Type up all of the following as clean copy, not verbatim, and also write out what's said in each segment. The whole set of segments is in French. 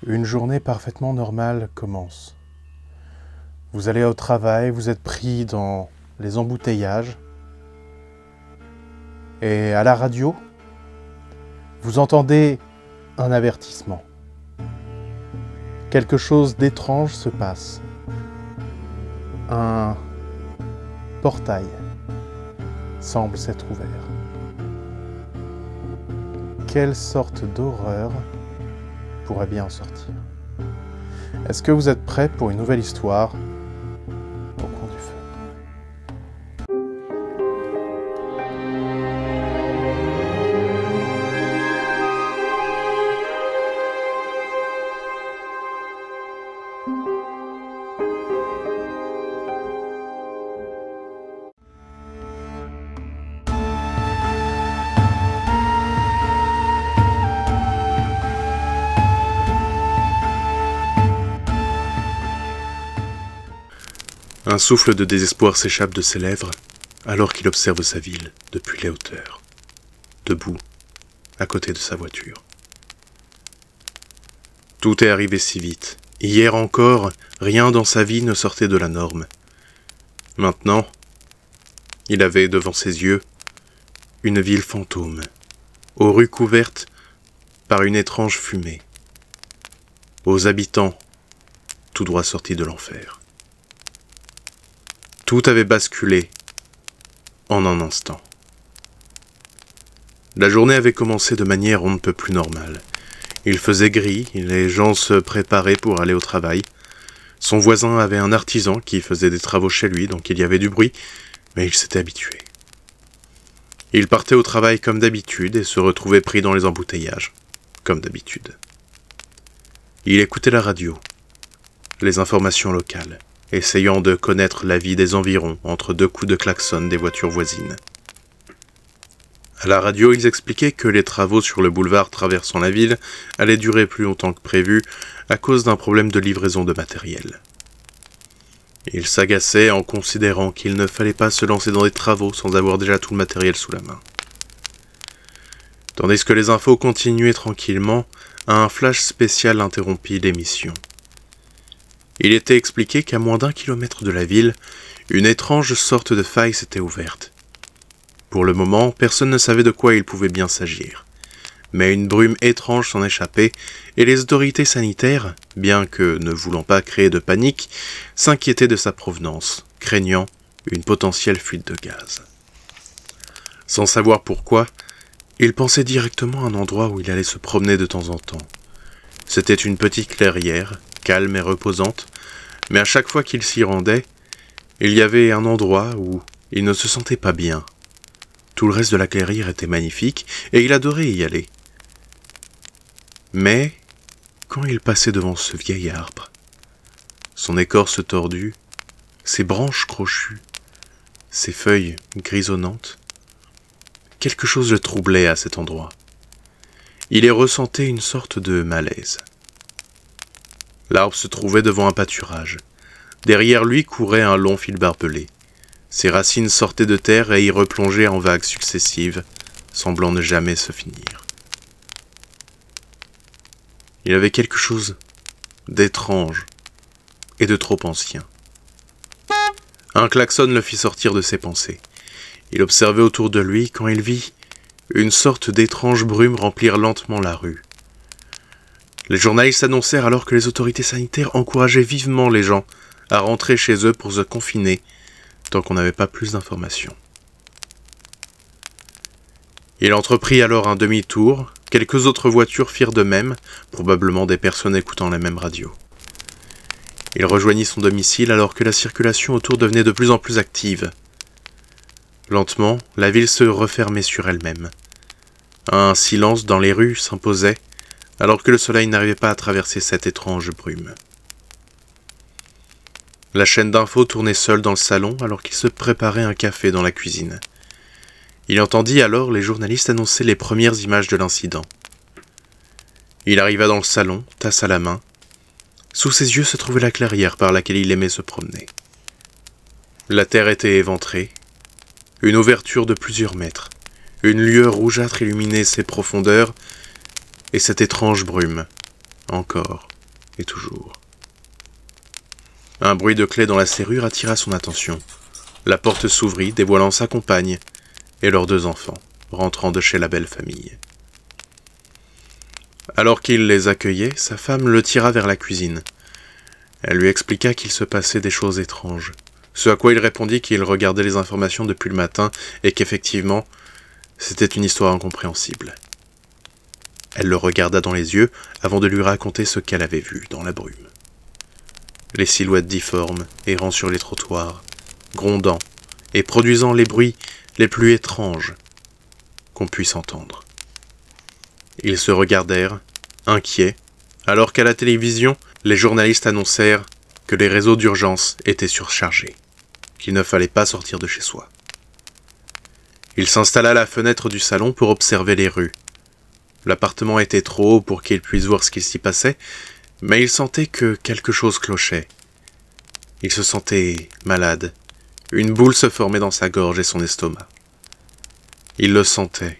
Une journée parfaitement normale commence. Vous allez au travail, vous êtes pris dans les embouteillages. Et à la radio, vous entendez un avertissement. Quelque chose d'étrange se passe. Un portail semble s'être ouvert. Quelle sorte d'horreur pourrait bien en sortir? Est-ce que vous êtes prêts pour une nouvelle histoire au coin du feu? Un souffle de désespoir s'échappe de ses lèvres alors qu'il observe sa ville depuis les hauteurs, debout, à côté de sa voiture. Tout est arrivé si vite. Hier encore, rien dans sa vie ne sortait de la norme. Maintenant, il avait devant ses yeux une ville fantôme, aux rues couvertes par une étrange fumée, aux habitants tout droit sortis de l'enfer. Tout avait basculé en un instant. La journée avait commencé de manière on ne peut plus normale. Il faisait gris, les gens se préparaient pour aller au travail. Son voisin avait un artisan qui faisait des travaux chez lui, donc il y avait du bruit, mais il s'était habitué. Il partait au travail comme d'habitude et se retrouvait pris dans les embouteillages, comme d'habitude. Il écoutait la radio, les informations locales, essayant de connaître la vie des environs entre deux coups de klaxon des voitures voisines. À la radio, ils expliquaient que les travaux sur le boulevard traversant la ville allaient durer plus longtemps que prévu à cause d'un problème de livraison de matériel. Ils s'agaçaient en considérant qu'il ne fallait pas se lancer dans des travaux sans avoir déjà tout le matériel sous la main. Tandis que les infos continuaient tranquillement, un flash spécial interrompit l'émission. Il était expliqué qu'à moins d'1 kilomètre de la ville, une étrange sorte de faille s'était ouverte. Pour le moment, personne ne savait de quoi il pouvait bien s'agir. Mais une brume étrange s'en échappait, et les autorités sanitaires, bien que ne voulant pas créer de panique, s'inquiétaient de sa provenance, craignant une potentielle fuite de gaz. Sans savoir pourquoi, il pensait directement à un endroit où il allait se promener de temps en temps. C'était une petite clairière, calme et reposante, mais à chaque fois qu'il s'y rendait, il y avait un endroit où il ne se sentait pas bien. Tout le reste de la clairière était magnifique, et il adorait y aller. Mais, quand il passait devant ce vieil arbre, son écorce tordue, ses branches crochues, ses feuilles grisonnantes, quelque chose le troublait à cet endroit. Il y ressentait une sorte de malaise. L'arbre se trouvait devant un pâturage. Derrière lui courait un long fil barbelé. Ses racines sortaient de terre et y replongeaient en vagues successives, semblant ne jamais se finir. Il avait quelque chose d'étrange et de trop ancien. Un klaxon le fit sortir de ses pensées. Il observait autour de lui quand il vit une sorte d'étrange brume remplir lentement la rue. Les journalistes annoncèrent alors que les autorités sanitaires encourageaient vivement les gens à rentrer chez eux pour se confiner tant qu'on n'avait pas plus d'informations. Il entreprit alors un demi-tour, quelques autres voitures firent de même, probablement des personnes écoutant la même radio. Il rejoignit son domicile alors que la circulation autour devenait de plus en plus active. Lentement, la ville se refermait sur elle-même. Un silence dans les rues s'imposait, alors que le soleil n'arrivait pas à traverser cette étrange brume. La chaîne d'infos tournait seule dans le salon alors qu'il se préparait un café dans la cuisine. Il entendit alors les journalistes annoncer les premières images de l'incident. Il arriva dans le salon, tasse à la main. Sous ses yeux se trouvait la clairière par laquelle il aimait se promener. La terre était éventrée, une ouverture de plusieurs mètres, une lueur rougeâtre illuminait ses profondeurs, et cette étrange brume, encore et toujours. Un bruit de clé dans la serrure attira son attention. La porte s'ouvrit, dévoilant sa compagne et leurs 2 enfants, rentrant de chez la belle famille. Alors qu'il les accueillait, sa femme le tira vers la cuisine. Elle lui expliqua qu'il se passait des choses étranges, ce à quoi il répondit qu'il regardait les informations depuis le matin et qu'effectivement, c'était une histoire incompréhensible. Elle le regarda dans les yeux avant de lui raconter ce qu'elle avait vu dans la brume. Les silhouettes difformes errant sur les trottoirs, grondant et produisant les bruits les plus étranges qu'on puisse entendre. Ils se regardèrent, inquiets, alors qu'à la télévision, les journalistes annoncèrent que les réseaux d'urgence étaient surchargés, qu'il ne fallait pas sortir de chez soi. Il s'installa à la fenêtre du salon pour observer les rues. L'appartement était trop haut pour qu'il puisse voir ce qu'il s'y passait, mais il sentait que quelque chose clochait. Il se sentait malade. Une boule se formait dans sa gorge et son estomac. Il le sentait.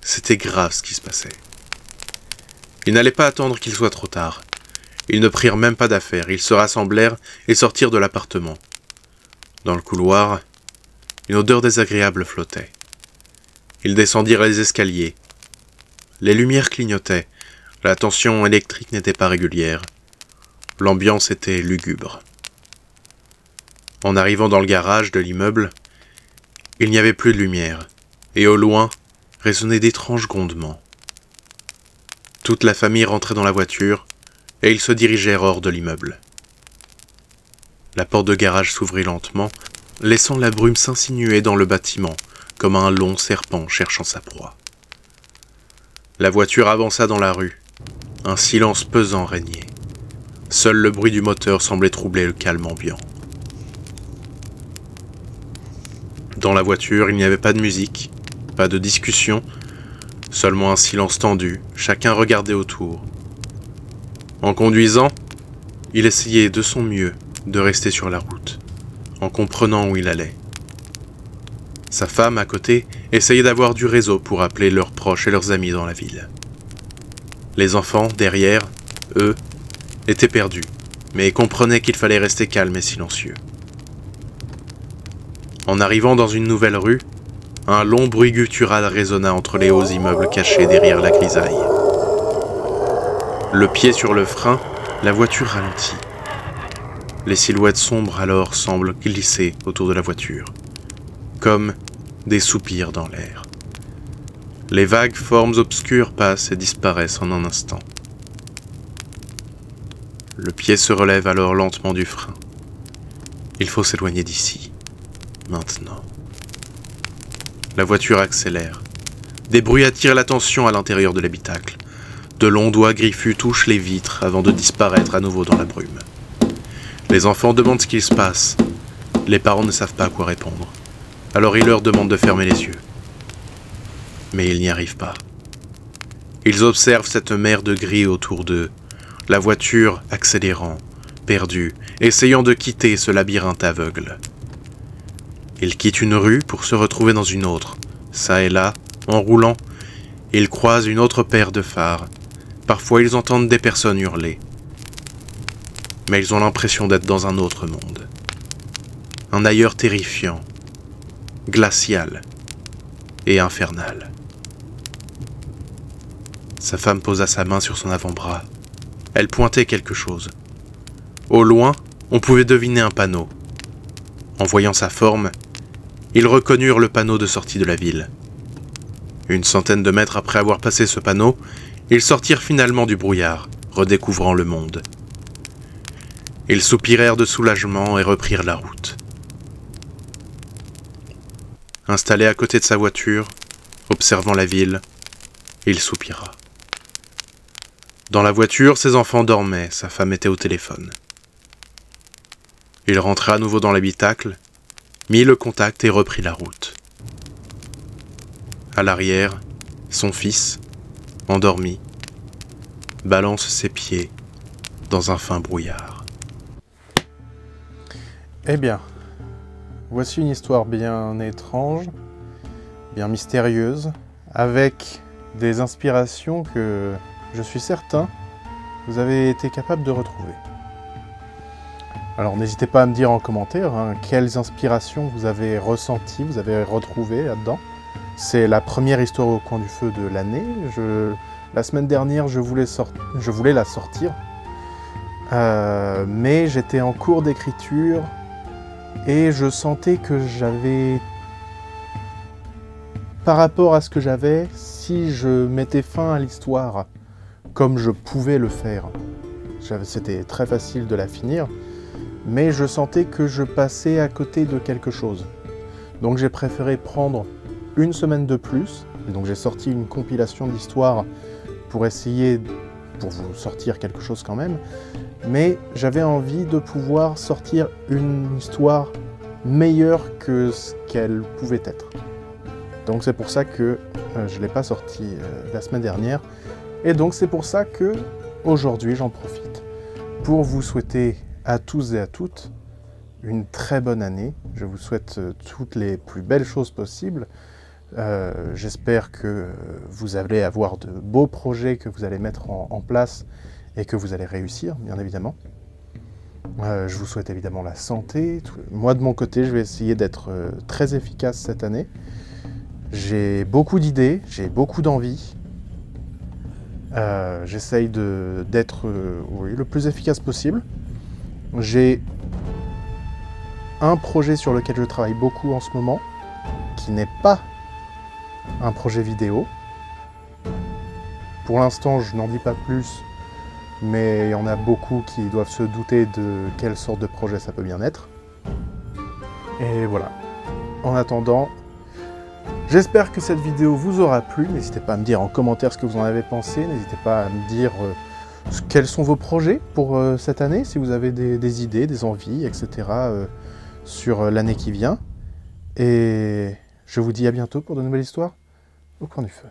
C'était grave ce qui se passait. Ils n'allaient pas attendre qu'il soit trop tard. Ils ne prirent même pas d'affaires. Ils se rassemblèrent et sortirent de l'appartement. Dans le couloir, une odeur désagréable flottait. Ils descendirent les escaliers. Les lumières clignotaient. La tension électrique n'était pas régulière. L'ambiance était lugubre. En arrivant dans le garage de l'immeuble, il n'y avait plus de lumière, et au loin résonnaient d'étranges grondements. Toute la famille rentrait dans la voiture, et ils se dirigèrent hors de l'immeuble. La porte de garage s'ouvrit lentement, laissant la brume s'insinuer dans le bâtiment, comme un long serpent cherchant sa proie. La voiture avança dans la rue. Un silence pesant régnait. Seul le bruit du moteur semblait troubler le calme ambiant. Dans la voiture, il n'y avait pas de musique, pas de discussion, seulement un silence tendu, chacun regardait autour. En conduisant, il essayait de son mieux de rester sur la route, en comprenant où il allait. Sa femme, à côté, essayait d'avoir du réseau pour appeler leurs proches et leurs amis dans la ville. Les enfants, derrière, eux, étaient perdus, mais comprenaient qu'il fallait rester calme et silencieux. En arrivant dans une nouvelle rue, un long bruit guttural résonna entre les hauts immeubles cachés derrière la grisaille. Le pied sur le frein, la voiture ralentit. Les silhouettes sombres alors semblent glisser autour de la voiture, comme des soupirs dans l'air. Les vagues formes obscures passent et disparaissent en un instant. Le pied se relève alors lentement du frein. Il faut s'éloigner d'ici, maintenant. La voiture accélère. Des bruits attirent l'attention à l'intérieur de l'habitacle. De longs doigts griffus touchent les vitres avant de disparaître à nouveau dans la brume. Les enfants demandent ce qu'il se passe. Les parents ne savent pas à quoi répondre. Alors ils leur demandent de fermer les yeux. Mais ils n'y arrivent pas. Ils observent cette mer de gris autour d'eux, la voiture accélérant, perdue, essayant de quitter ce labyrinthe aveugle. Ils quittent une rue pour se retrouver dans une autre. Ça et là, en roulant, ils croisent une autre paire de phares. Parfois ils entendent des personnes hurler. Mais ils ont l'impression d'être dans un autre monde. Un ailleurs terrifiant, glacial et infernal. Sa femme posa sa main sur son avant-bras. Elle pointait quelque chose. Au loin, on pouvait deviner un panneau. En voyant sa forme, ils reconnurent le panneau de sortie de la ville. Une centaine de mètres après avoir passé ce panneau, ils sortirent finalement du brouillard, redécouvrant le monde. Ils soupirèrent de soulagement et reprirent la route. Installé à côté de sa voiture, observant la ville, il soupira. Dans la voiture, ses enfants dormaient, sa femme était au téléphone. Il rentra à nouveau dans l'habitacle, mit le contact et reprit la route. À l'arrière, son fils, endormi, balance ses pieds dans un fin brouillard. Eh bien, voici une histoire bien étrange, bien mystérieuse, avec des inspirations que je suis certain vous avez été capable de retrouver. Alors n'hésitez pas à me dire en commentaire quelles inspirations vous avez ressenties, vous avez retrouvées là-dedans. C'est la première histoire au coin du feu de l'année. La semaine dernière, je voulais la sortir, mais j'étais en cours d'écriture et je sentais que j'avais, par rapport à ce que j'avais, si je mettais fin à l'histoire comme je pouvais le faire, c'était très facile de la finir, mais je sentais que je passais à côté de quelque chose. Donc j'ai préféré prendre une semaine de plus, et donc j'ai sorti une compilation d'histoires pour vous sortir quelque chose quand même, mais j'avais envie de pouvoir sortir une histoire meilleure que ce qu'elle pouvait être. Donc c'est pour ça que je ne l'ai pas sorti la semaine dernière, et donc c'est pour ça que aujourd'hui j'en profite pour vous souhaiter à tous et à toutes une très bonne année. Je vous souhaite toutes les plus belles choses possibles. J'espère que vous allez avoir de beaux projets que vous allez mettre en place et que vous allez réussir, bien évidemment. Je vous souhaite évidemment la santé. Moi, de mon côté, je vais essayer d'être très efficace cette année. J'ai beaucoup d'idées, j'ai beaucoup d'envie. J'essaye d'être le plus efficace possible. J'ai un projet sur lequel je travaille beaucoup en ce moment, qui n'est pas un projet vidéo. Pour l'instant, je n'en dis pas plus, mais il y en a beaucoup qui doivent se douter de quelle sorte de projet ça peut bien être. Et voilà. En attendant, j'espère que cette vidéo vous aura plu. N'hésitez pas à me dire en commentaire ce que vous en avez pensé. N'hésitez pas à me dire quels sont vos projets pour cette année, si vous avez des idées, des envies, etc. Sur l'année qui vient. Et je vous dis à bientôt pour de nouvelles histoires au coin du feu.